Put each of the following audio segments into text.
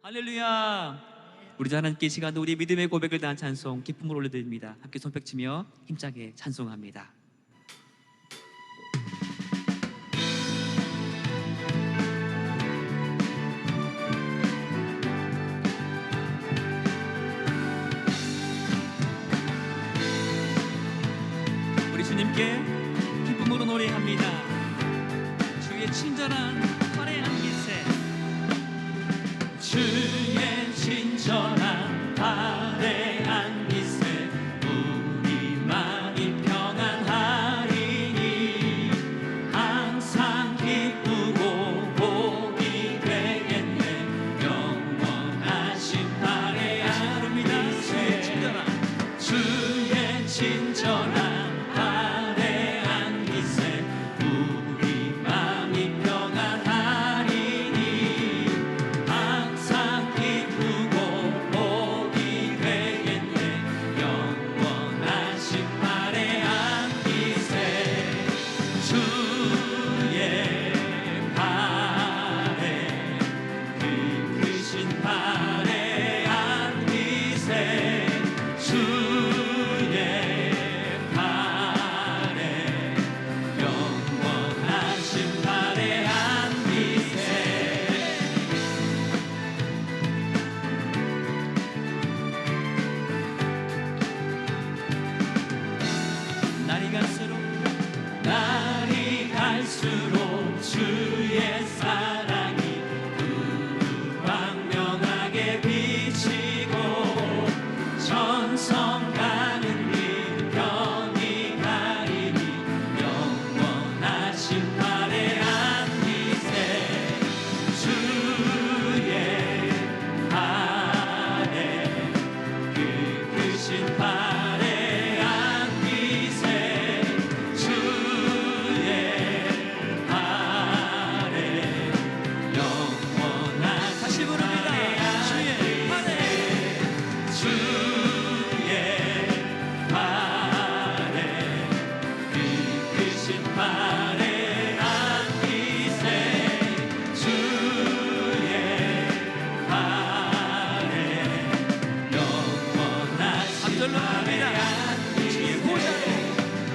할렐루야. 우리도 하나님께 이 시간도 우리 믿음의 고백을 다한 찬송 기쁨을 올려드립니다. 함께 손뼉치며 힘차게 찬송합니다. 우리 주님께 기쁨으로 노래합니다. 주의 친절한 화려한 빛에, 주의 친절한 화려한 빛에 우리 마음이 평안하리니 항상 기쁘고 복이 되겠네. 영원하신 화려한 빛에 주의 친절한 주의 사랑이 광명하게 비치고 전성 가는 길 편히 가리니 영원하신 화려한 빛에 주의 발에 그 크신 화려한 빛에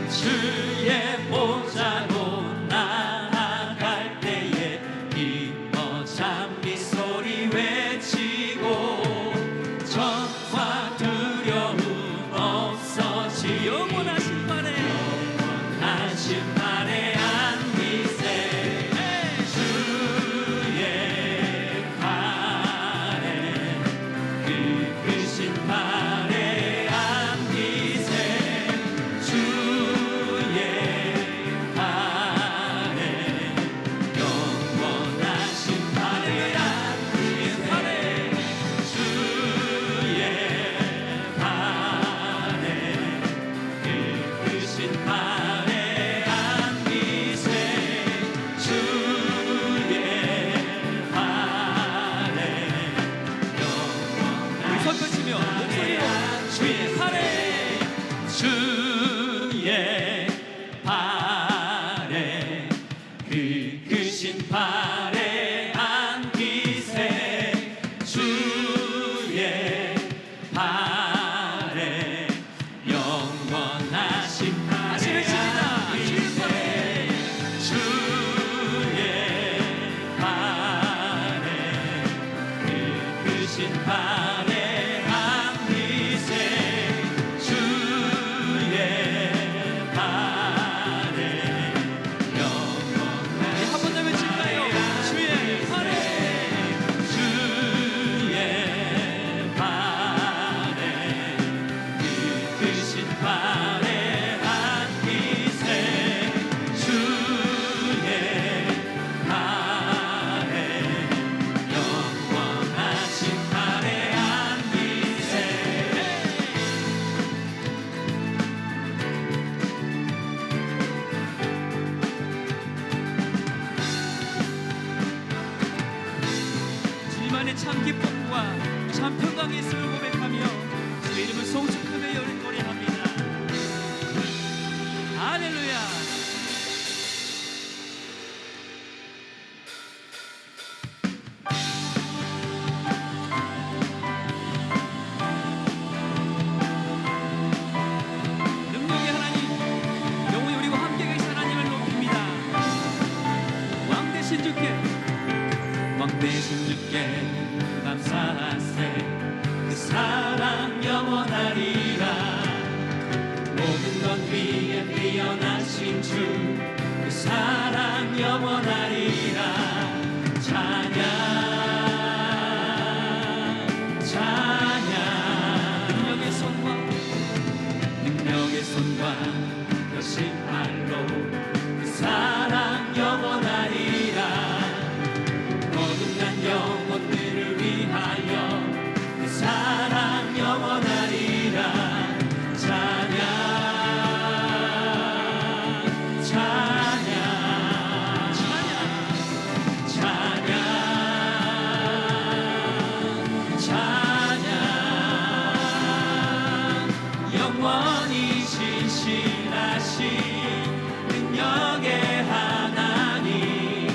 주의 보좌로 나아갈 때에 기뻐 찬미 소리 외치고 적과 두려움 없어지 영원하신 화려한 빛에 주의 발에 그 크신 화려한 빛에 화려한 빛에 주의 발에 영원하신 화려한 빛에 주의 발에 그 크신 화려한 빛에 주의 발에 참 기쁨과 참 평강이 있음을 고백하며 주의 이름을 송축하며 노래합니다. 할렐루야. 감사하세 그 사랑 영원하리라 모든 것 위에 뛰어나신 주 그 사랑 영원하리라 찬양 찬양 능력의 손과 여신 팔로 그 사랑 영원하리라 거듭난 영혼들을 위하여 그 사랑 영원하리라 찬양 영원히 신실하신 능력의 하나님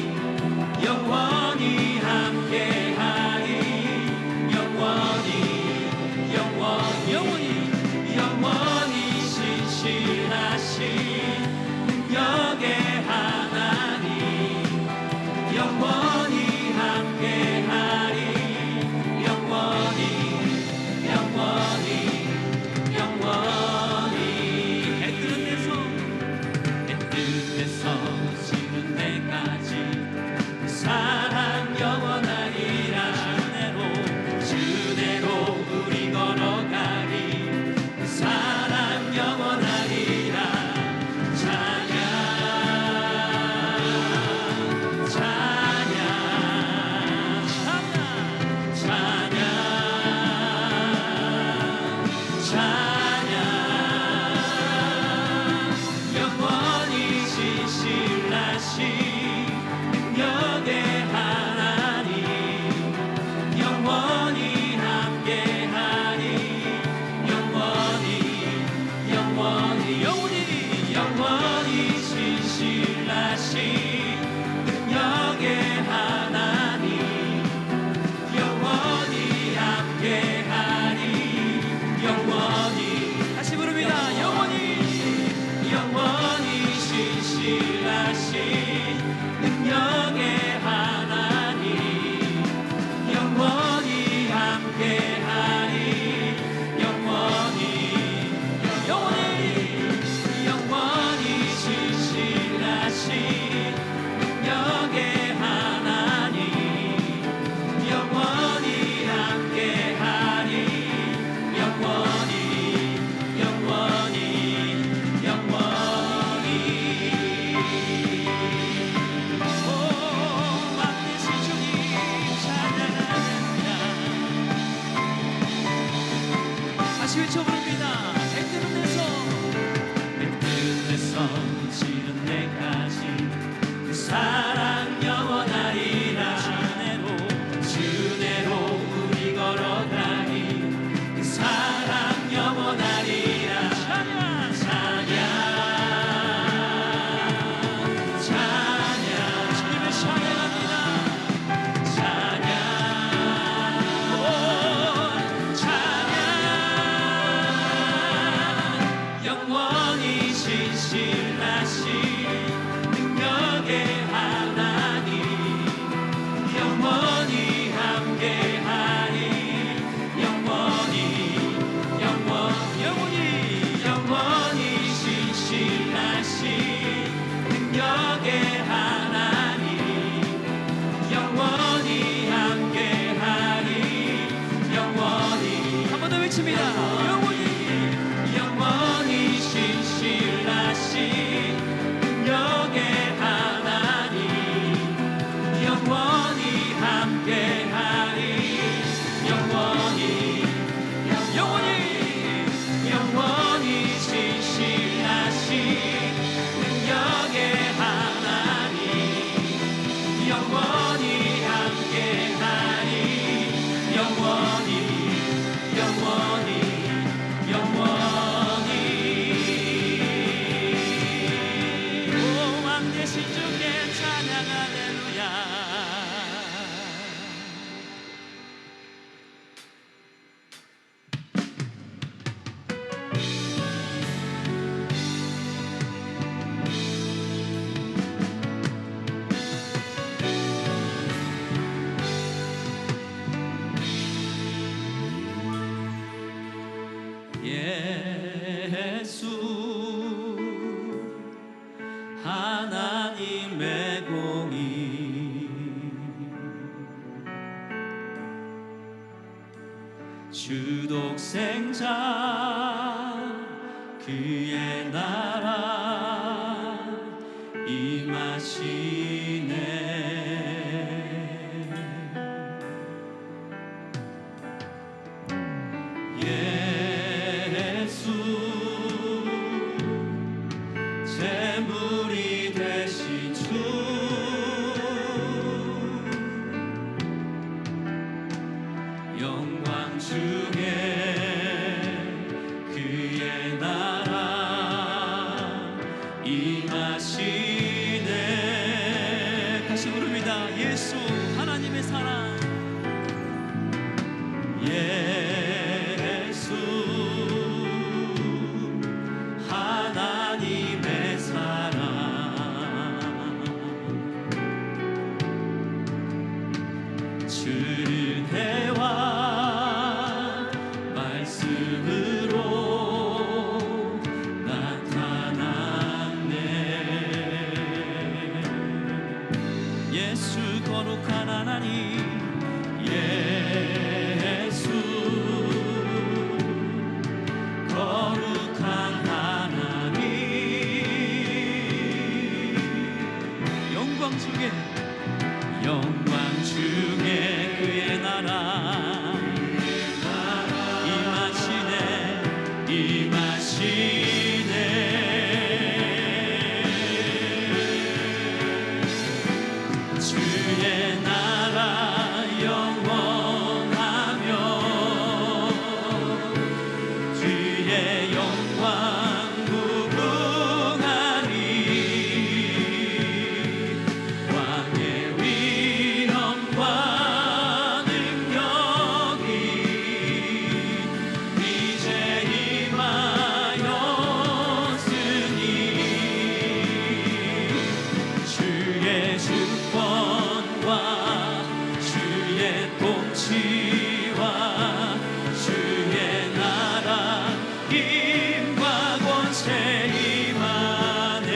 영원히 함께하리 영원히 신실하신 능력의 하나님 영원히 함께하리 애뜻에서 지는 데까지 그 사랑 영원하리라 주대로 우리 걸어가리 그 사랑 영원하리라 찬양 영원히 신실하신 능력의 하나님 영원히 함께하리 영원히 신실하신 능력의 하나님 영원히 함께하리 다시 부릅니다 영원히 신실하신 능력의 하나님 영원히 함께하리 영원히 신실하신 능력의 하나님 영원히 함께하리 만드신 주님 찬양합니다 다시 외쳐부릅니다 애뜻에서 지는 데까지 그 사랑 영원하리라 주대로 우리 걸어가리 그 사랑 영원하리라 찬양 주님을 찬양합니다 찬양 예수 하나님의 공의 주독생자 그의 나라 임하시네 예수 제물이 되신 주 영광 중에 그의 나라 임하시네 다시 부릅니다. 예수 하나님의 사랑 예수 하나님의 사랑 주는 해와 말씀으로 나타났네 예수 거룩한 하나님 예수 거룩한 하나님 영광 중에 그의 나라 임하시네 주의 나라 영원하며 주의 영광 무궁하리 왕의 위엄과 능력이 이제 임하였으니 주의 주권과 주의 통치와 주의 나라 힘과 권세 임하네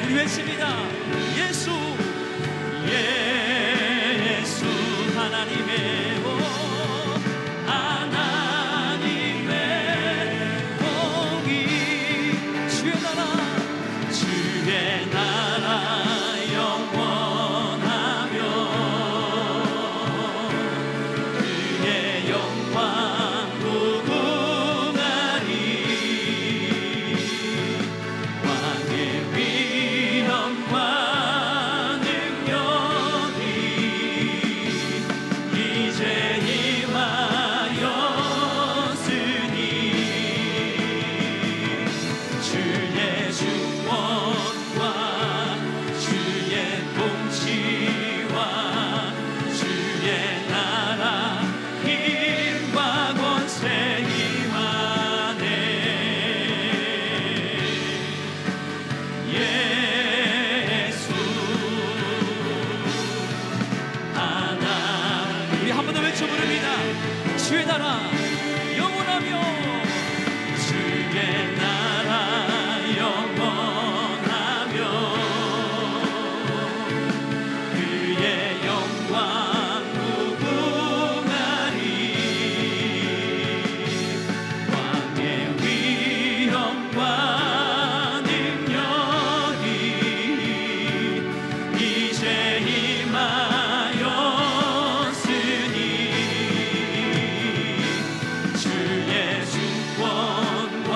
우리 외칩니다. 예수 예수 하나님의 하나님의 공의 주의 나라 영원하며 그의 영광 무궁하리 왕의 위엄과 능력이 이제 임하였으니 주의 주권과 주의 통치와 주의 나라 힘과 권세 임하네 예수 하나님 우리 한 번 더 외쳐 부릅니다. 주의 나라 영원하며 주의 나라 영원하며 그의 영광 무궁하리 왕의 위엄과 능력이 이제 임하였으니 주의 주권과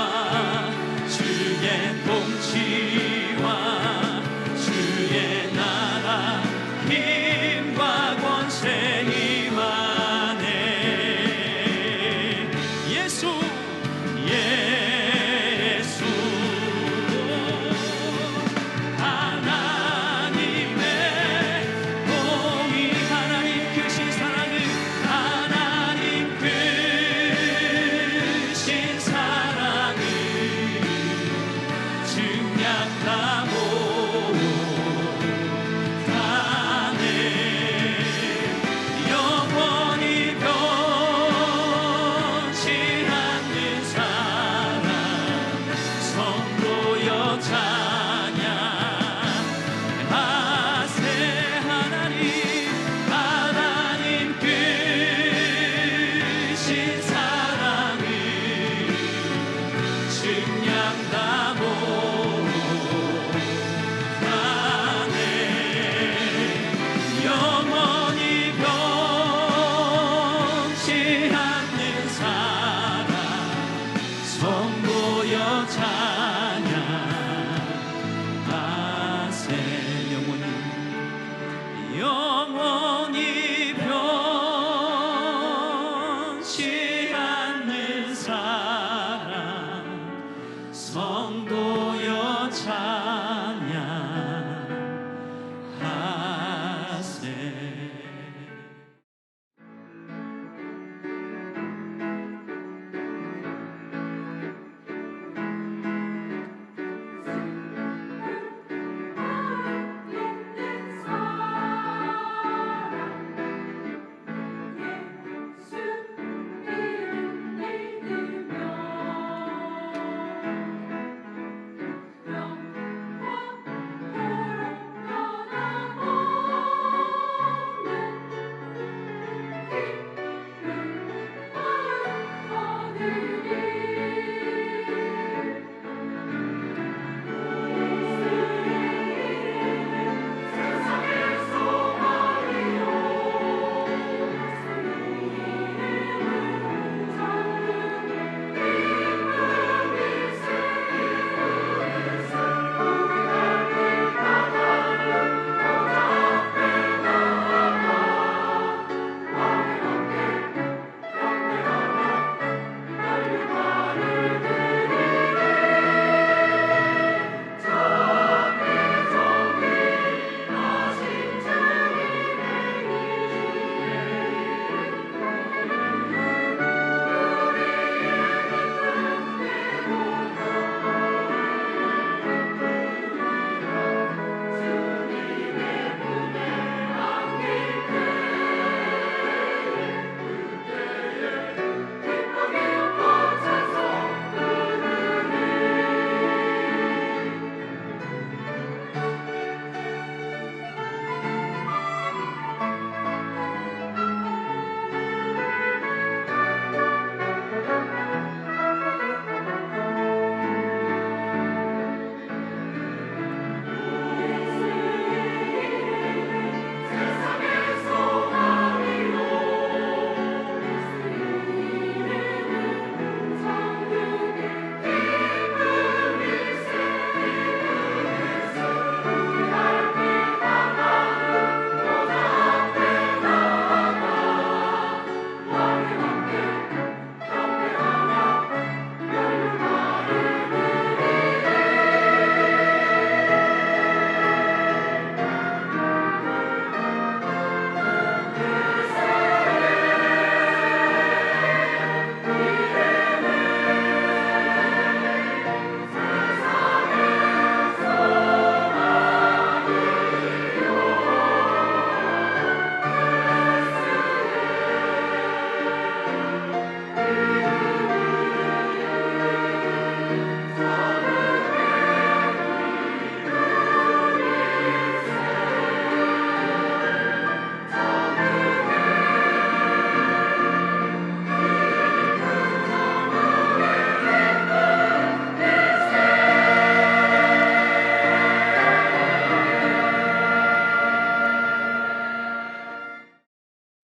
변치 않는 사랑 성도여 찬양하세.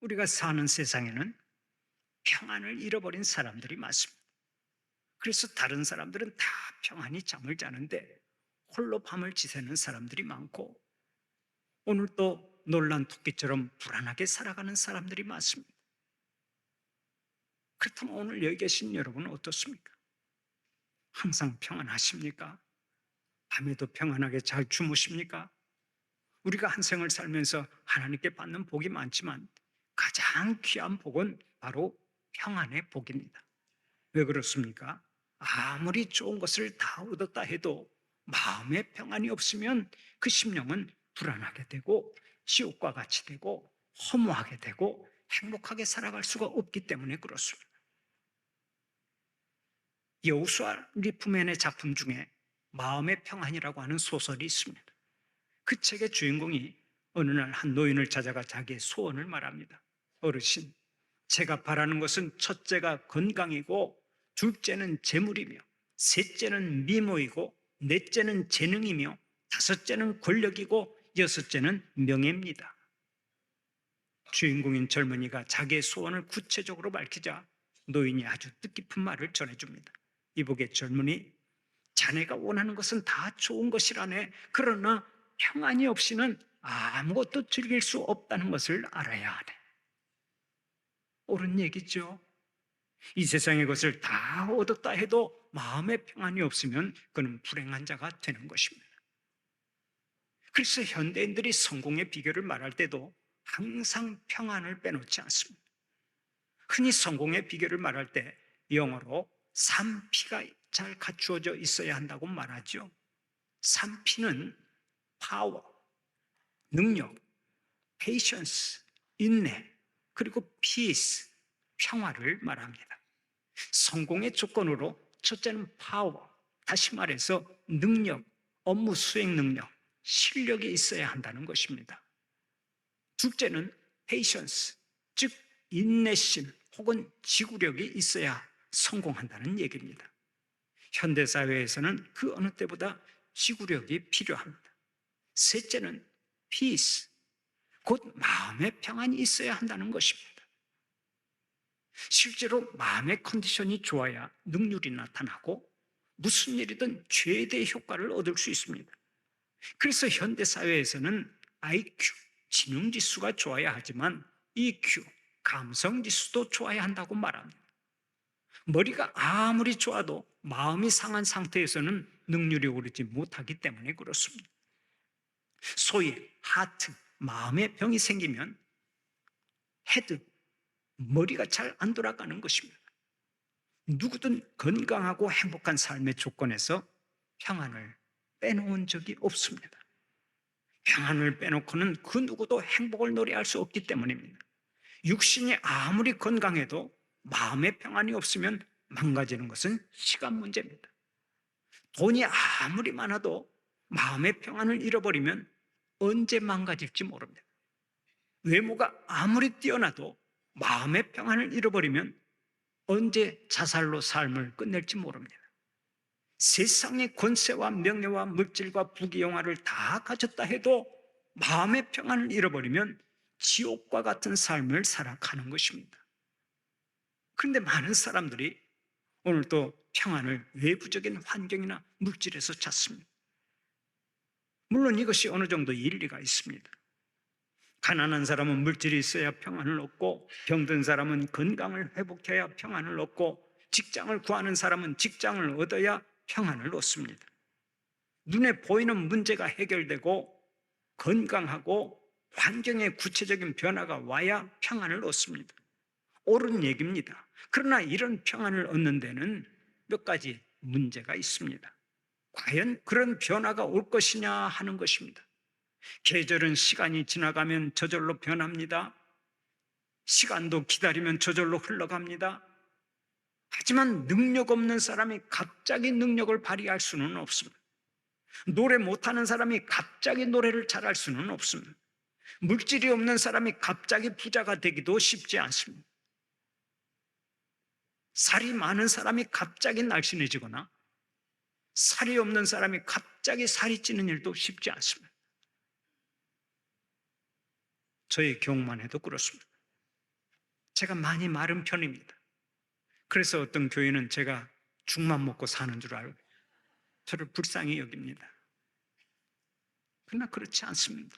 우리가 사는 세상에는 평안을 잃어버린 사람들이 많습니다. 그래서 다른 사람들은 다 평안히 잠을 자는데 홀로 밤을 지새는 사람들이 많고, 오늘 또 놀란 토끼처럼 불안하게 살아가는 사람들이 많습니다. 그렇다면 오늘 여기 계신 여러분은 어떻습니까? 항상 평안하십니까? 밤에도 평안하게 잘 주무십니까? 우리가 한 생을 살면서 하나님께 받는 복이 많지만 가장 귀한 복은 바로 평안의 복입니다. 왜 그렇습니까? 아무리 좋은 것을 다 얻었다 해도 마음에 평안이 없으면 그 심령은 불안하게 되고 지옥과 같이 되고 허무하게 되고 행복하게 살아갈 수가 없기 때문에 그렇습니다. 여호수아 리프맨의 작품 중에 마음의 평안이라고 하는 소설이 있습니다. 그 책의 주인공이 어느 날 한 노인을 찾아가 자기의 소원을 말합니다. 어르신, 제가 바라는 것은 첫째가 건강이고, 둘째는 재물이며, 셋째는 미모이고, 넷째는 재능이며, 다섯째는 권력이고, 여섯째는 명예입니다. 주인공인 젊은이가 자기의 소원을 구체적으로 밝히자 노인이 아주 뜻깊은 말을 전해줍니다. 이보게 젊은이, 자네가 원하는 것은 다 좋은 것이라네. 그러나 평안이 없이는 아무것도 즐길 수 없다는 것을 알아야 하네. 옳은 얘기죠. 이 세상의 것을 다 얻었다 해도 마음의 평안이 없으면 그는 불행한 자가 되는 것입니다. 그래서 현대인들이 성공의 비결을 말할 때도 항상 평안을 빼놓지 않습니다. 흔히 성공의 비결을 말할 때 영어로 3P가 잘 갖추어져 있어야 한다고 말하죠. 3P는 파워, 능력, patience, 인내, 그리고 peace, 평화를 말합니다. 성공의 조건으로 첫째는 파워, 다시 말해서 능력, 업무 수행 능력, 실력이 있어야 한다는 것입니다. 둘째는 patience, 즉 인내심 혹은 지구력이 있어야 성공한다는 얘기입니다. 현대사회에서는 그 어느 때보다 지구력이 필요합니다. 셋째는 peace, 곧 마음의 평안이 있어야 한다는 것입니다. 실제로 마음의 컨디션이 좋아야 능률이 나타나고 무슨 일이든 최대 효과를 얻을 수 있습니다. 그래서 현대사회에서는 IQ, 지능지수가 좋아야 하지만 EQ, 감성지수도 좋아야 한다고 말합니다. 머리가 아무리 좋아도 마음이 상한 상태에서는 능률이 오르지 못하기 때문에 그렇습니다. 소위 하트, 마음의 병이 생기면 헤드, 머리가 잘 안 돌아가는 것입니다. 누구든 건강하고 행복한 삶의 조건에서 평안을 빼놓은 적이 없습니다. 평안을 빼놓고는 그 누구도 행복을 노래할 수 없기 때문입니다. 육신이 아무리 건강해도 마음의 평안이 없으면 망가지는 것은 시간 문제입니다. 돈이 아무리 많아도 마음의 평안을 잃어버리면 언제 망가질지 모릅니다. 외모가 아무리 뛰어나도 마음의 평안을 잃어버리면 언제 자살로 삶을 끝낼지 모릅니다. 세상의 권세와 명예와 물질과 부귀영화를 다 가졌다 해도 마음의 평안을 잃어버리면 지옥과 같은 삶을 살아가는 것입니다. 그런데 많은 사람들이 오늘 또 평안을 외부적인 환경이나 물질에서 찾습니다. 물론 이것이 어느 정도 일리가 있습니다. 가난한 사람은 물질이 있어야 평안을 얻고 병든 사람은 건강을 회복해야 평안을 얻고 직장을 구하는 사람은 직장을 얻어야 평안을 얻습니다. 눈에 보이는 문제가 해결되고 건강하고 환경의 구체적인 변화가 와야 평안을 얻습니다. 옳은 얘기입니다. 그러나 이런 평안을 얻는 데는 몇 가지 문제가 있습니다. 과연 그런 변화가 올 것이냐 하는 것입니다. 계절은 시간이 지나가면 저절로 변합니다. 시간도 기다리면 저절로 흘러갑니다. 하지만 능력 없는 사람이 갑자기 능력을 발휘할 수는 없습니다. 노래 못하는 사람이 갑자기 노래를 잘할 수는 없습니다. 물질이 없는 사람이 갑자기 부자가 되기도 쉽지 않습니다. 살이 많은 사람이 갑자기 날씬해지거나 살이 없는 사람이 갑자기 살이 찌는 일도 쉽지 않습니다. 저의 경우만 해도 그렇습니다. 제가 많이 마른 편입니다. 그래서 어떤 교회는 제가 죽만 먹고 사는 줄 알고 저를 불쌍히 여깁니다. 그러나 그렇지 않습니다.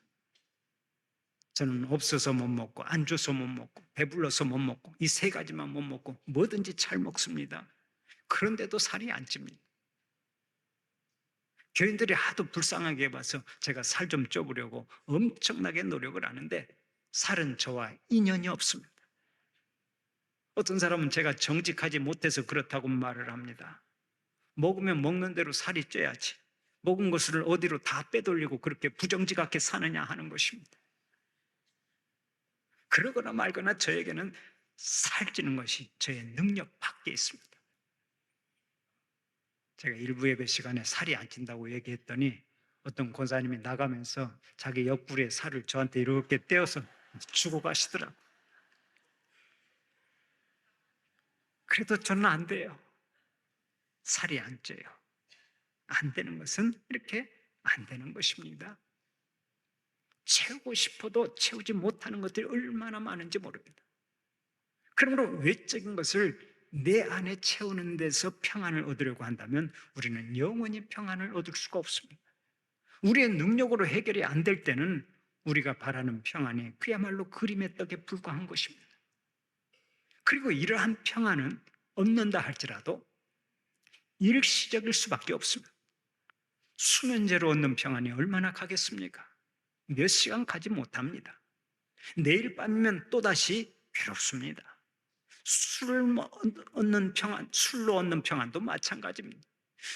저는 없어서 못 먹고 안 줘서 못 먹고 배불러서 못 먹고 이 세 가지만 못 먹고 뭐든지 잘 먹습니다. 그런데도 살이 안 찝니다. 교인들이 하도 불쌍하게 봐서 제가 살 좀 쪄보려고 엄청나게 노력을 하는데 살은 저와 인연이 없습니다. 어떤 사람은 제가 정직하지 못해서 그렇다고 말을 합니다. 먹으면 먹는 대로 살이 쪄야지. 먹은 것을 어디로 다 빼돌리고 그렇게 부정직하게 사느냐 하는 것입니다. 그러거나 말거나 저에게는 살찌는 것이 저의 능력 밖에 있습니다. 제가 일부 예배 시간에 살이 안 찐다고 얘기했더니 어떤 권사님이 나가면서 자기 옆구리에 살을 저한테 이렇게 떼어서 주고 가시더라고요. 그래도 저는 안 돼요. 살이 안 쪄요. 안 되는 것은 이렇게 안 되는 것입니다. 채우고 싶어도 채우지 못하는 것들이 얼마나 많은지 모릅니다. 그러므로 외적인 것을 내 안에 채우는 데서 평안을 얻으려고 한다면 우리는 영원히 평안을 얻을 수가 없습니다. 우리의 능력으로 해결이 안 될 때는 우리가 바라는 평안이 그야말로 그림의 떡에 불과한 것입니다. 그리고 이러한 평안은 얻는다 할지라도 일시적일 수밖에 없습니다. 수면제로 얻는 평안이 얼마나 가겠습니까? 몇 시간 가지 못합니다. 내일 밤이면 또다시 괴롭습니다. 얻는 평안, 술로 얻는 평안도 마찬가지입니다.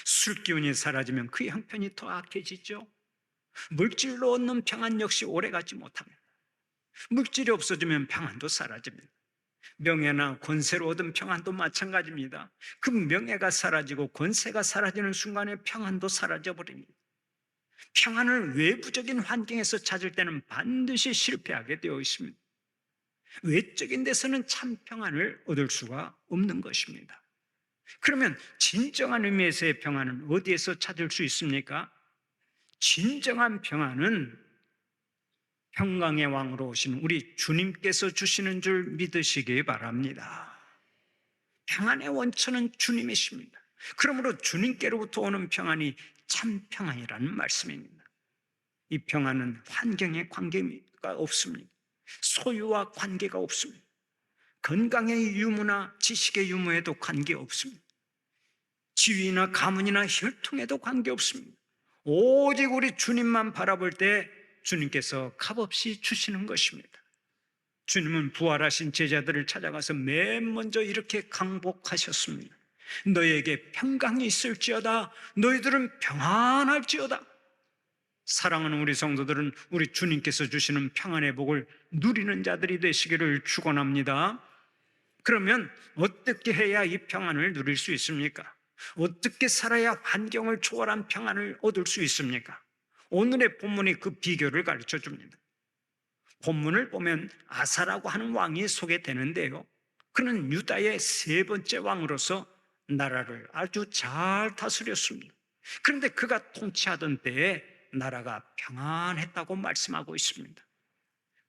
술 기운이 사라지면 그 형편이 더 악해지죠. 물질로 얻는 평안 역시 오래가지 못합니다. 물질이 없어지면 평안도 사라집니다. 명예나 권세로 얻은 평안도 마찬가지입니다. 그 명예가 사라지고 권세가 사라지는 순간에 평안도 사라져버립니다. 평안을 외부적인 환경에서 찾을 때는 반드시 실패하게 되어 있습니다. 외적인 데서는 참 평안을 얻을 수가 없는 것입니다. 그러면 진정한 의미에서의 평안은 어디에서 찾을 수 있습니까? 진정한 평안은 평강의 왕으로 오신 우리 주님께서 주시는 줄 믿으시기 바랍니다. 평안의 원천은 주님이십니다. 그러므로 주님께로부터 오는 평안이 참 평안이라는 말씀입니다. 이 평안은 환경에 관계가 없습니다. 소유와 관계가 없습니다. 건강의 유무나 지식의 유무에도 관계 없습니다. 지위나 가문이나 혈통에도 관계 없습니다. 오직 우리 주님만 바라볼 때 주님께서 값없이 주시는 것입니다. 주님은 부활하신 제자들을 찾아가서 맨 먼저 이렇게 강복하셨습니다. 너희에게 평강이 있을지어다. 너희들은 평안할지어다. 사랑하는 우리 성도들은 우리 주님께서 주시는 평안의 복을 누리는 자들이 되시기를 축원합니다. 그러면 어떻게 해야 이 평안을 누릴 수 있습니까? 어떻게 살아야 환경을 초월한 평안을 얻을 수 있습니까? 오늘의 본문이 그 비결을 가르쳐 줍니다. 본문을 보면 아사라고 하는 왕이 소개되는데요, 그는 유다의 세 번째 왕으로서 나라를 아주 잘 다스렸습니다. 그런데 그가 통치하던 때에 나라가 평안했다고 말씀하고 있습니다.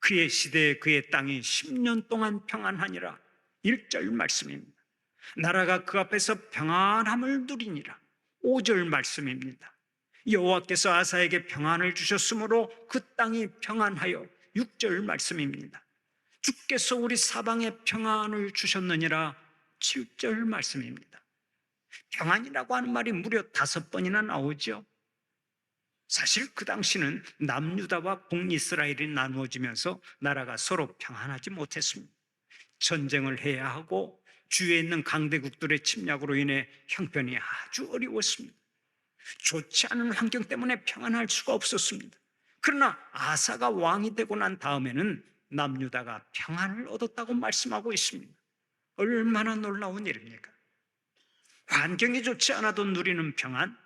그의 시대에 그의 땅이 10년 동안 평안하니라. 1절 말씀입니다. 나라가 그 앞에서 평안함을 누리니라. 5절 말씀입니다. 여호와께서 아사에게 평안을 주셨으므로 그 땅이 평안하여. 6절 말씀입니다. 주께서 우리 사방에 평안을 주셨느니라. 7절 말씀입니다. 평안이라고 하는 말이 무려 5번이나 나오죠. 사실 그 당시는 남유다와 북이스라엘이 나누어지면서 나라가 서로 평안하지 못했습니다. 전쟁을 해야 하고 주위에 있는 강대국들의 침략으로 인해 형편이 아주 어려웠습니다. 좋지 않은 환경 때문에 평안할 수가 없었습니다. 그러나 아사가 왕이 되고 난 다음에는 남유다가 평안을 얻었다고 말씀하고 있습니다. 얼마나 놀라운 일입니까? 환경이 좋지 않아도 누리는 평안,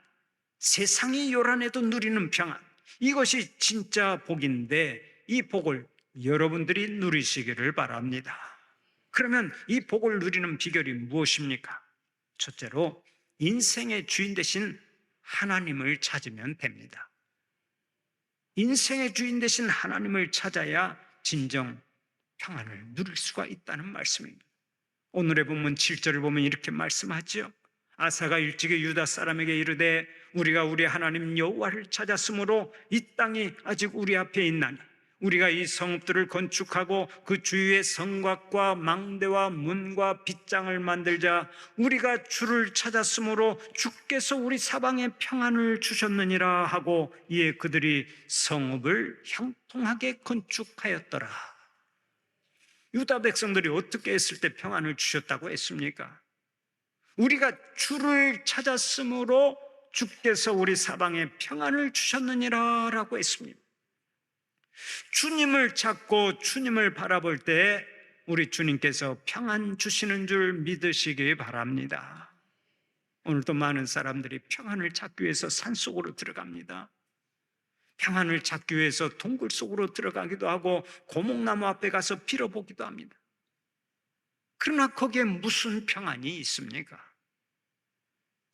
세상이 요란해도 누리는 평안, 이것이 진짜 복인데 이 복을 여러분들이 누리시기를 바랍니다. 그러면 이 복을 누리는 비결이 무엇입니까? 첫째로 인생의 주인 되신 하나님을 찾으면 됩니다. 인생의 주인 되신 하나님을 찾아야 진정 평안을 누릴 수가 있다는 말씀입니다. 오늘의 본문 7절을 보면 이렇게 말씀하죠. 아사가 일찍이 유다 사람에게 이르되 우리가 우리 하나님 여호와를 찾았으므로 이 땅이 아직 우리 앞에 있나니 우리가 이 성읍들을 건축하고 그 주위에 성곽과 망대와 문과 빗장을 만들자. 우리가 주를 찾았으므로 주께서 우리 사방에 평안을 주셨느니라 하고 이에 그들이 성읍을 형통하게 건축하였더라. 유다 백성들이 어떻게 했을 때 평안을 주셨다고 했습니까? 우리가 주를 찾았으므로 주께서 우리 사방에 평안을 주셨느니라 라고 했습니다. 주님을 찾고 주님을 바라볼 때 우리 주님께서 평안 주시는 줄 믿으시기 바랍니다. 오늘도 많은 사람들이 평안을 찾기 위해서 산속으로 들어갑니다. 평안을 찾기 위해서 동굴 속으로 들어가기도 하고 고목나무 앞에 가서 빌어보기도 합니다. 그러나 거기에 무슨 평안이 있습니까?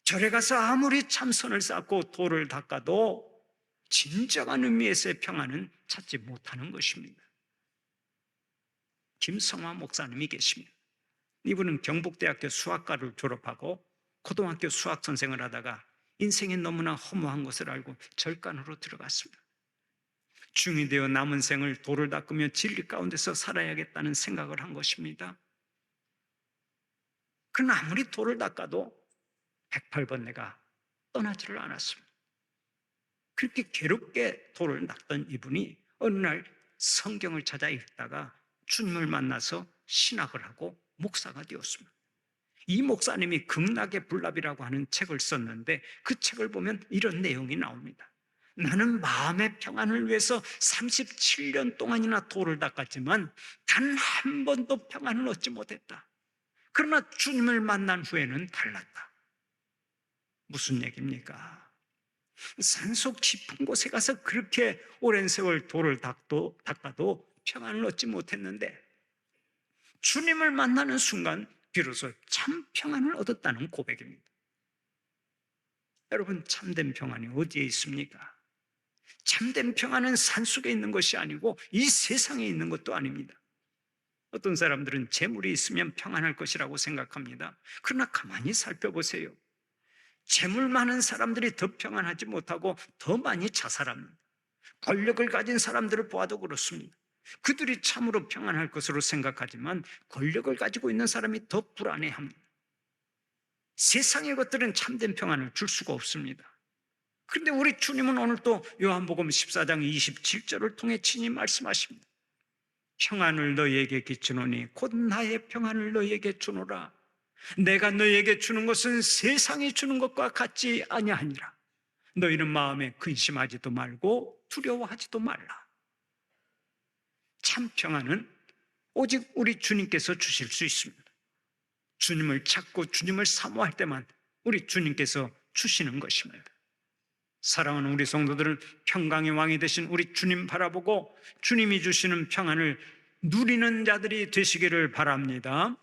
절에 가서 아무리 참선을 쌓고 돌을 닦아도 진정한 의미에서의 평안은 찾지 못하는 것입니다. 김성화 목사님이 계십니다. 이분은 경북대학교 수학과를 졸업하고 고등학교 수학 선생을 하다가 인생이 너무나 허무한 것을 알고 절간으로 들어갔습니다. 중이 되어 남은 생을 돌을 닦으며 진리 가운데서 살아야겠다는 생각을 한 것입니다. 그러나 아무리 돌을 닦아도 108번뇌가 떠나지를 않았습니다. 그렇게 괴롭게 돌을 닦던 이분이 어느 날 성경을 찾아 읽다가 주님을 만나서 신학을 하고 목사가 되었습니다. 이 목사님이 극락의 불납이라고 하는 책을 썼는데 그 책을 보면 이런 내용이 나옵니다. 나는 마음의 평안을 위해서 37년 동안이나 돌을 닦았지만 단 한 번도 평안을 얻지 못했다. 그러나 주님을 만난 후에는 달랐다. 무슨 얘기입니까? 산속 깊은 곳에 가서 그렇게 오랜 세월 돌을 닦아도 평안을 얻지 못했는데 주님을 만나는 순간 비로소 참 평안을 얻었다는 고백입니다. 여러분, 참된 평안이 어디에 있습니까? 참된 평안은 산속에 있는 것이 아니고 이 세상에 있는 것도 아닙니다. 어떤 사람들은 재물이 있으면 평안할 것이라고 생각합니다. 그러나 가만히 살펴보세요. 재물 많은 사람들이 더 평안하지 못하고 더 많이 자살합니다. 권력을 가진 사람들을 보아도 그렇습니다. 그들이 참으로 평안할 것으로 생각하지만 권력을 가지고 있는 사람이 더 불안해합니다. 세상의 것들은 참된 평안을 줄 수가 없습니다. 그런데 우리 주님은 오늘 또 요한복음 14장 27절을 통해 친히 말씀하십니다. 평안을 너희에게 끼치노니 곧 나의 평안을 너희에게 주노라. 내가 너희에게 주는 것은 세상이 주는 것과 같지 아니하니라. 너희는 마음에 근심하지도 말고 두려워하지도 말라. 참 평안은 오직 우리 주님께서 주실 수 있습니다. 주님을 찾고 주님을 사모할 때만 우리 주님께서 주시는 것입니다. 사랑하는 우리 성도들은 평강의 왕이 되신 우리 주님 바라보고 주님이 주시는 평안을 누리는 자들이 되시기를 바랍니다.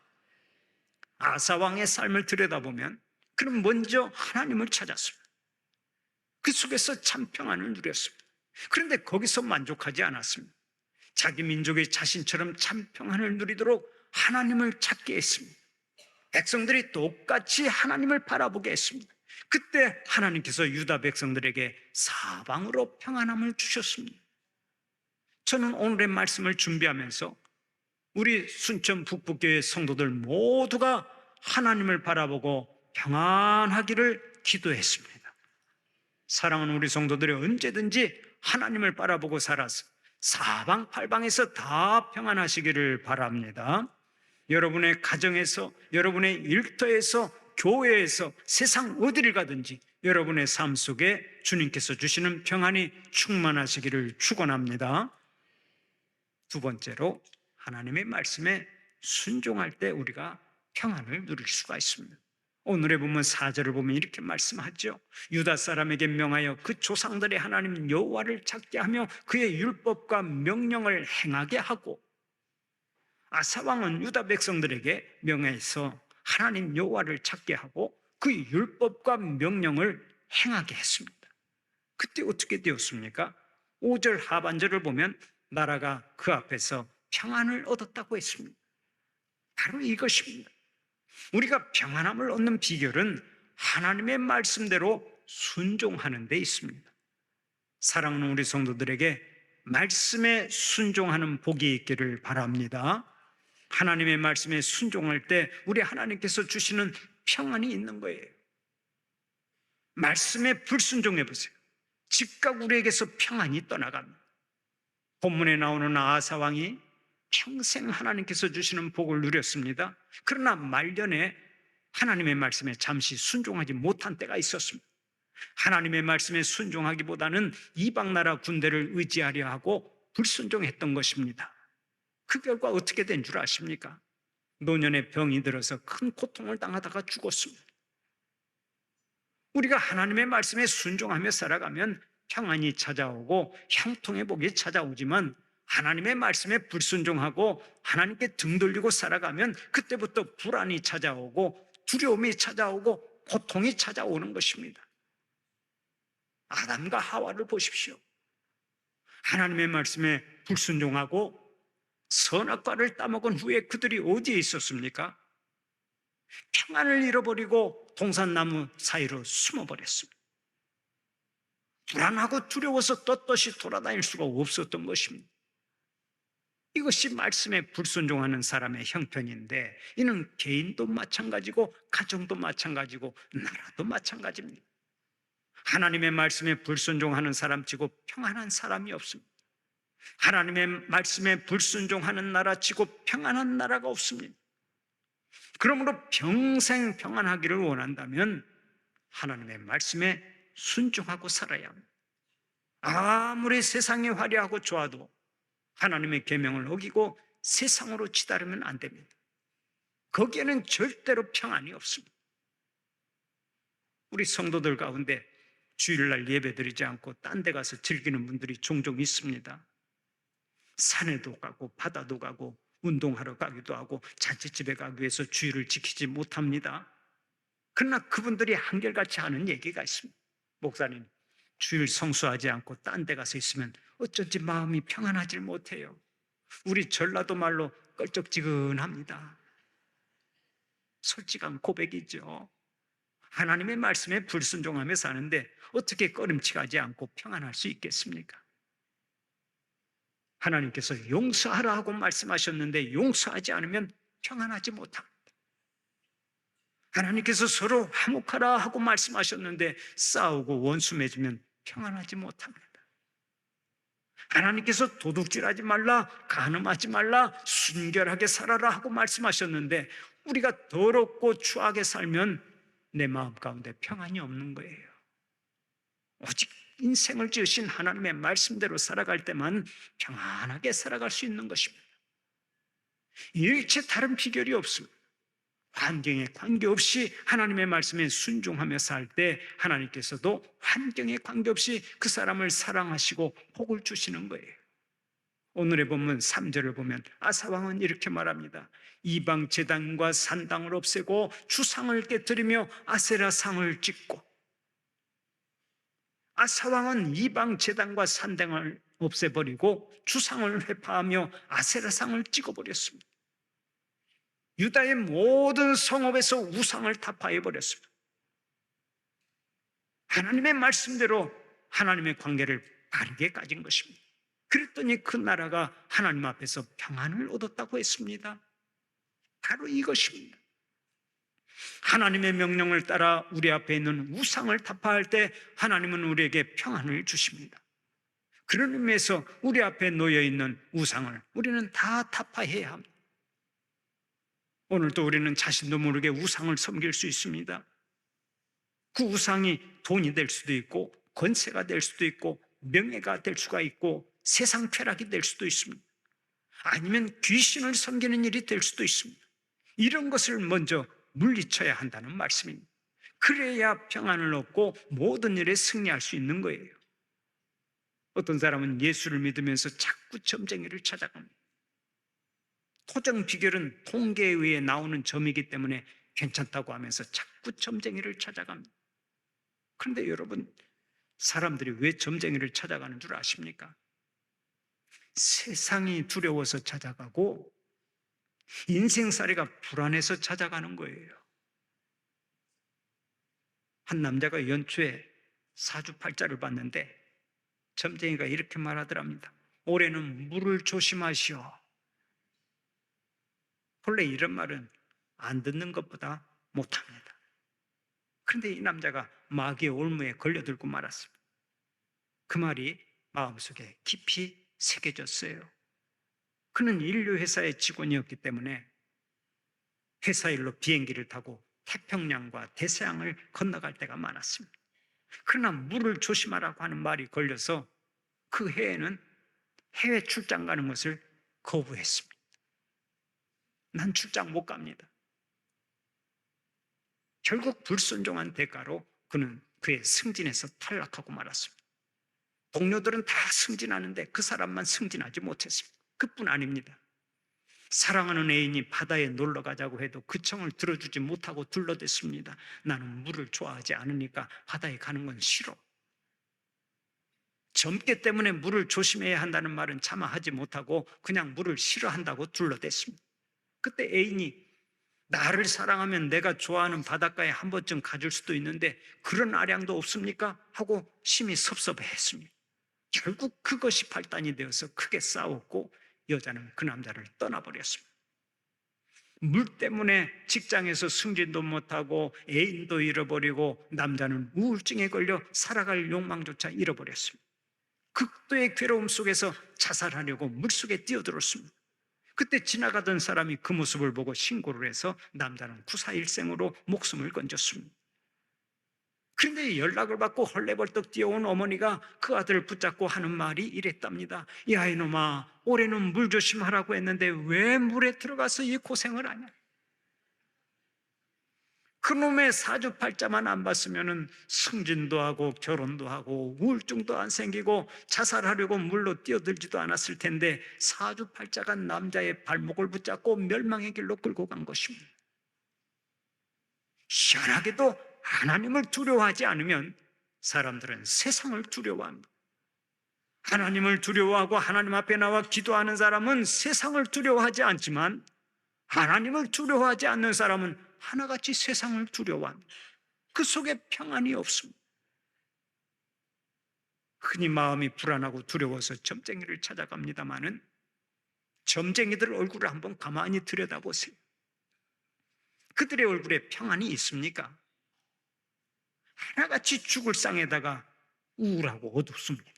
아사 왕의 삶을 들여다보면 그는 먼저 하나님을 찾았습니다. 그 속에서 참 평안을 누렸습니다. 그런데 거기서 만족하지 않았습니다. 자기 민족이 자신처럼 참 평안을 누리도록 하나님을 찾게 했습니다. 백성들이 똑같이 하나님을 바라보게 했습니다. 그때 하나님께서 유다 백성들에게 사방으로 평안함을 주셨습니다. 저는 오늘의 말씀을 준비하면서 우리 순천 북북교회 성도들 모두가 하나님을 바라보고 평안하기를 기도했습니다. 사랑하는 우리 성도들이 언제든지 하나님을 바라보고 살아서 사방팔방에서 다 평안하시기를 바랍니다. 여러분의 가정에서, 여러분의 일터에서, 교회에서, 세상 어디를 가든지 여러분의 삶 속에 주님께서 주시는 평안이 충만하시기를 축원합니다. 두 번째로 하나님의 말씀에 순종할 때 우리가 평안을 누릴 수가 있습니다. 오늘의 본문 4절을 보면 이렇게 말씀하죠. 유다 사람에게 명하여 그 조상들의 하나님 여호와를 찾게 하며 그의 율법과 명령을 행하게 하고, 아사 왕은 유다 백성들에게 명해서 하나님 여호와를 찾게 하고 그 율법과 명령을 행하게 했습니다. 그때 어떻게 되었습니까? 5절 하반절을 보면 나라가 그 앞에서 평안을 얻었다고 했습니다. 바로 이것입니다. 우리가 평안함을 얻는 비결은 하나님의 말씀대로 순종하는 데 있습니다. 사랑하는 우리 성도들에게 말씀에 순종하는 복이 있기를 바랍니다. 하나님의 말씀에 순종할 때 우리 하나님께서 주시는 평안이 있는 거예요. 말씀에 불순종해 보세요. 즉각 우리에게서 평안이 떠나갑니다. 본문에 나오는 아사 왕이 평생 하나님께서 주시는 복을 누렸습니다. 그러나 말년에 하나님의 말씀에 잠시 순종하지 못한 때가 있었습니다. 하나님의 말씀에 순종하기보다는 이방 나라 군대를 의지하려 하고 불순종했던 것입니다. 그 결과 어떻게 된 줄 아십니까? 노년에 병이 들어서 큰 고통을 당하다가 죽었습니다. 우리가 하나님의 말씀에 순종하며 살아가면 평안이 찾아오고 형통의 복이 찾아오지만 하나님의 말씀에 불순종하고 하나님께 등 돌리고 살아가면 그때부터 불안이 찾아오고 두려움이 찾아오고 고통이 찾아오는 것입니다. 아담과 하와를 보십시오. 하나님의 말씀에 불순종하고 선악과를 따먹은 후에 그들이 어디에 있었습니까? 평안을 잃어버리고 동산나무 사이로 숨어버렸습니다. 불안하고 두려워서 떳떳이 돌아다닐 수가 없었던 것입니다. 이것이 말씀에 불순종하는 사람의 형편인데, 이는 개인도 마찬가지고 가정도 마찬가지고 나라도 마찬가지입니다. 하나님의 말씀에 불순종하는 사람 치고 평안한 사람이 없습니다. 하나님의 말씀에 불순종하는 나라 치고 평안한 나라가 없습니다. 그러므로 평생 평안하기를 원한다면 하나님의 말씀에 순종하고 살아야 합니다. 아무리 세상이 화려하고 좋아도 하나님의 계명을 어기고 세상으로 치달으면 안 됩니다. 거기에는 절대로 평안이 없습니다. 우리 성도들 가운데 주일날 예배드리지 않고 딴 데 가서 즐기는 분들이 종종 있습니다. 산에도 가고 바다도 가고 운동하러 가기도 하고 잔치집에 가기 위해서 주일을 지키지 못합니다. 그러나 그분들이 한결같이 하는 얘기가 있습니다. 목사님, 주일 성수하지 않고 딴 데 가서 있으면 어쩐지 마음이 평안하질 못해요. 우리 전라도 말로 껄쩍지근합니다. 솔직한 고백이죠. 하나님의 말씀에 불순종하며 사는데 어떻게 꺼림칙하지 않고 평안할 수 있겠습니까? 하나님께서 용서하라 하고 말씀하셨는데 용서하지 않으면 평안하지 못합니다. 하나님께서 서로 화목하라 하고 말씀하셨는데 싸우고 원수 맺으면 평안하지 못합니다. 하나님께서 도둑질하지 말라, 간음하지 말라, 순결하게 살아라 하고 말씀하셨는데 우리가 더럽고 추하게 살면 내 마음 가운데 평안이 없는 거예요. 오직 인생을 지으신 하나님의 말씀대로 살아갈 때만 평안하게 살아갈 수 있는 것입니다. 일체 다른 비결이 없습니다. 환경에 관계없이 하나님의 말씀에 순종하며 살 때 하나님께서도 환경에 관계없이 그 사람을 사랑하시고 복을 주시는 거예요. 오늘의 본문 3절을 보면 아사왕은 이렇게 말합니다. 이방 제단과 산당을 없애고 주상을 깨뜨리며 아세라상을 찍고. 아사왕은 이방 제단과 산당을 없애버리고 주상을 회파하며 아세라상을 찍어버렸습니다. 유다의 모든 성읍에서 우상을 타파해버렸습니다. 하나님의 말씀대로 하나님의 관계를 바르게 가진 것입니다. 그랬더니 그 나라가 하나님 앞에서 평안을 얻었다고 했습니다. 바로 이것입니다. 하나님의 명령을 따라 우리 앞에 있는 우상을 타파할 때 하나님은 우리에게 평안을 주십니다. 그런 의미에서 우리 앞에 놓여 있는 우상을 우리는 다 타파해야 합니다. 오늘도 우리는 자신도 모르게 우상을 섬길 수 있습니다. 그 우상이 돈이 될 수도 있고 권세가 될 수도 있고 명예가 될 수가 있고 세상 쾌락이 될 수도 있습니다. 아니면 귀신을 섬기는 일이 될 수도 있습니다. 이런 것을 먼저 물리쳐야 한다는 말씀입니다. 그래야 평안을 얻고 모든 일에 승리할 수 있는 거예요. 어떤 사람은 예수를 믿으면서 자꾸 점쟁이를 찾아갑니다. 토정 비결은 통계에 의해 나오는 점이기 때문에 괜찮다고 하면서 자꾸 점쟁이를 찾아갑니다. 그런데 여러분, 사람들이 왜 점쟁이를 찾아가는 줄 아십니까? 세상이 두려워서 찾아가고 인생살이가 불안해서 찾아가는 거예요. 한 남자가 연초에 사주팔자를 봤는데 점쟁이가 이렇게 말하더랍니다. 올해는 물을 조심하시오. 원래 이런 말은 안 듣는 것보다 못합니다. 그런데 이 남자가 마귀의 올무에 걸려들고 말았습니다. 그 말이 마음속에 깊이 새겨졌어요. 그는 인류회사의 직원이었기 때문에 회사 일로 비행기를 타고 태평양과 대서양을 건너갈 때가 많았습니다. 그러나 물을 조심하라고 하는 말이 걸려서 그 해에는 해외 출장 가는 것을 거부했습니다. 난 출장 못 갑니다. 결국 불순종한 대가로 그는 그의 승진에서 탈락하고 말았습니다. 동료들은 다 승진하는데 그 사람만 승진하지 못했습니다. 그뿐 아닙니다. 사랑하는 애인이 바다에 놀러 가자고 해도 그 청을 들어주지 못하고 둘러댔습니다. 나는 물을 좋아하지 않으니까 바다에 가는 건 싫어. 점괘 때문에 물을 조심해야 한다는 말은 차마 하지 못하고 그냥 물을 싫어한다고 둘러댔습니다. 그때 애인이 나를 사랑하면 내가 좋아하는 바닷가에 한 번쯤 가줄 수도 있는데 그런 아량도 없습니까? 하고 심히 섭섭해했습니다. 결국 그것이 발단이 되어서 크게 싸웠고 여자는 그 남자를 떠나버렸습니다. 물 때문에 직장에서 승진도 못하고 애인도 잃어버리고 남자는 우울증에 걸려 살아갈 욕망조차 잃어버렸습니다. 극도의 괴로움 속에서 자살하려고 물속에 뛰어들었습니다. 그때 지나가던 사람이 그 모습을 보고 신고를 해서 남자는 구사일생으로 목숨을 건졌습니다. 그런데 연락을 받고 헐레벌떡 뛰어온 어머니가 그 아들을 붙잡고 하는 말이 이랬답니다. 야 이놈아, 올해는 물 조심하라고 했는데 왜 물에 들어가서 이 고생을 하냐. 그놈의 사주팔자만 안 봤으면 승진도 하고 결혼도 하고 우울증도 안 생기고 자살하려고 물로 뛰어들지도 않았을 텐데 사주팔자가 남자의 발목을 붙잡고 멸망의 길로 끌고 간 것입니다. 희한하게도 하나님을 두려워하지 않으면 사람들은 세상을 두려워합니다. 하나님을 두려워하고 하나님 앞에 나와 기도하는 사람은 세상을 두려워하지 않지만 하나님을 두려워하지 않는 사람은 하나같이 세상을 두려워합니다. 그 속에 평안이 없습니다. 흔히 마음이 불안하고 두려워서 점쟁이를 찾아갑니다마는 점쟁이들 얼굴을 한번 가만히 들여다보세요. 그들의 얼굴에 평안이 있습니까? 하나같이 죽을 상에다가 우울하고 어둡습니다.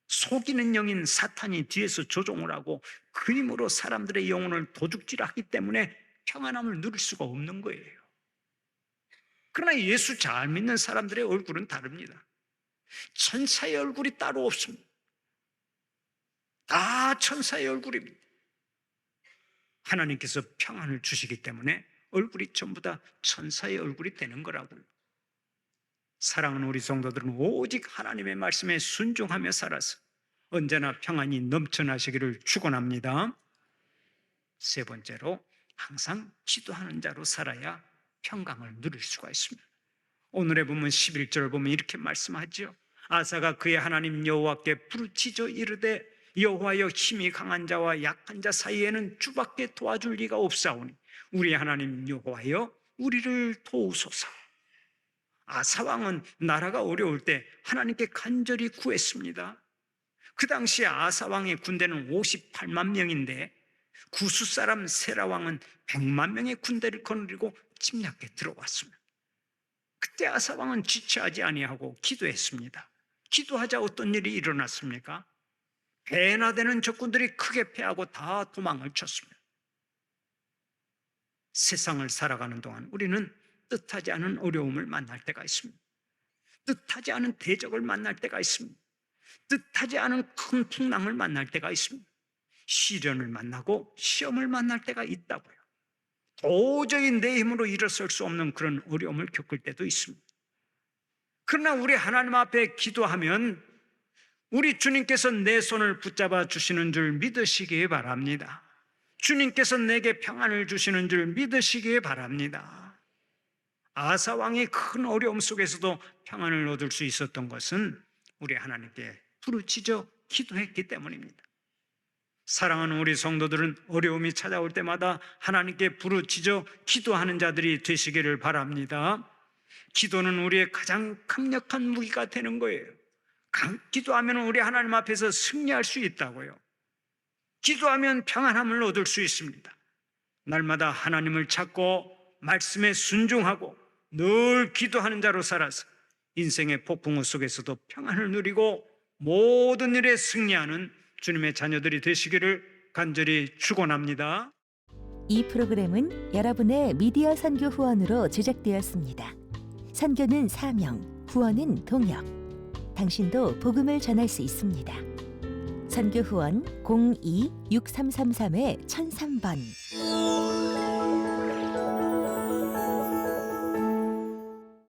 속이는 영인 사탄이 뒤에서 조종을 하고 그 힘으로 사람들의 영혼을 도둑질하기 때문에 평안함을 누릴 수가 없는 거예요. 그러나 예수 잘 믿는 사람들의 얼굴은 다릅니다. 천사의 얼굴이 따로 없습니다. 다 천사의 얼굴입니다. 하나님께서 평안을 주시기 때문에 얼굴이 전부 다 천사의 얼굴이 되는 거라고요. 사랑하는 우리 성도들은 오직 하나님의 말씀에 순종하며 살아서 언제나 평안이 넘쳐나시기를 축원합니다. 세 번째로 항상 기도하는 자로 살아야 평강을 누릴 수가 있습니다. 오늘의 본문 11절을 보면 이렇게 말씀하죠. 아사가 그의 하나님 여호와께 부르짖어 이르되 여호와여, 힘이 강한 자와 약한 자 사이에는 주밖에 도와줄 리가 없사오니 우리 하나님 여호와여, 우리를 도우소서. 아사 왕은 나라가 어려울 때 하나님께 간절히 구했습니다. 그 당시에 아사 왕의 군대는 58만 명인데 구스 사람 세라 왕은 100만 명의 군대를 거느리고 침략해 들어왔습니다. 그때 아사 왕은 지체하지 아니하고 기도했습니다. 기도하자 어떤 일이 일어났습니까? 배나 되는 적군들이 크게 패하고 다 도망을 쳤습니다. 세상을 살아가는 동안 우리는 뜻하지 않은 어려움을 만날 때가 있습니다. 뜻하지 않은 대적을 만날 때가 있습니다. 뜻하지 않은 큰 풍랑을 만날 때가 있습니다. 시련을 만나고 시험을 만날 때가 있다고요. 도저히 내 힘으로 일어설 수 없는 그런 어려움을 겪을 때도 있습니다. 그러나 우리 하나님 앞에 기도하면 우리 주님께서 내 손을 붙잡아 주시는 줄 믿으시기 바랍니다. 주님께서 내게 평안을 주시는 줄 믿으시기 바랍니다. 아사 왕이 큰 어려움 속에서도 평안을 얻을 수 있었던 것은 우리 하나님께 부르짖어 기도했기 때문입니다. 사랑하는 우리 성도들은 어려움이 찾아올 때마다 하나님께 부르짖어 기도하는 자들이 되시기를 바랍니다. 기도는 우리의 가장 강력한 무기가 되는 거예요. 기도하면 우리 하나님 앞에서 승리할 수 있다고요. 기도하면 평안함을 얻을 수 있습니다. 날마다 하나님을 찾고 말씀에 순종하고 늘 기도하는 자로 살아서 인생의 폭풍우 속에서도 평안을 누리고 모든 일에 승리하는 주님의 자녀들이 되시기를 간절히 축원합니다. 이 프로그램은 여러분의 미디어 선교 후원으로 제작되었습니다. 선교는 사명, 후원은 동역. 당신도 복음을 전할 수 있습니다. 선교 후원 02-6333-1003번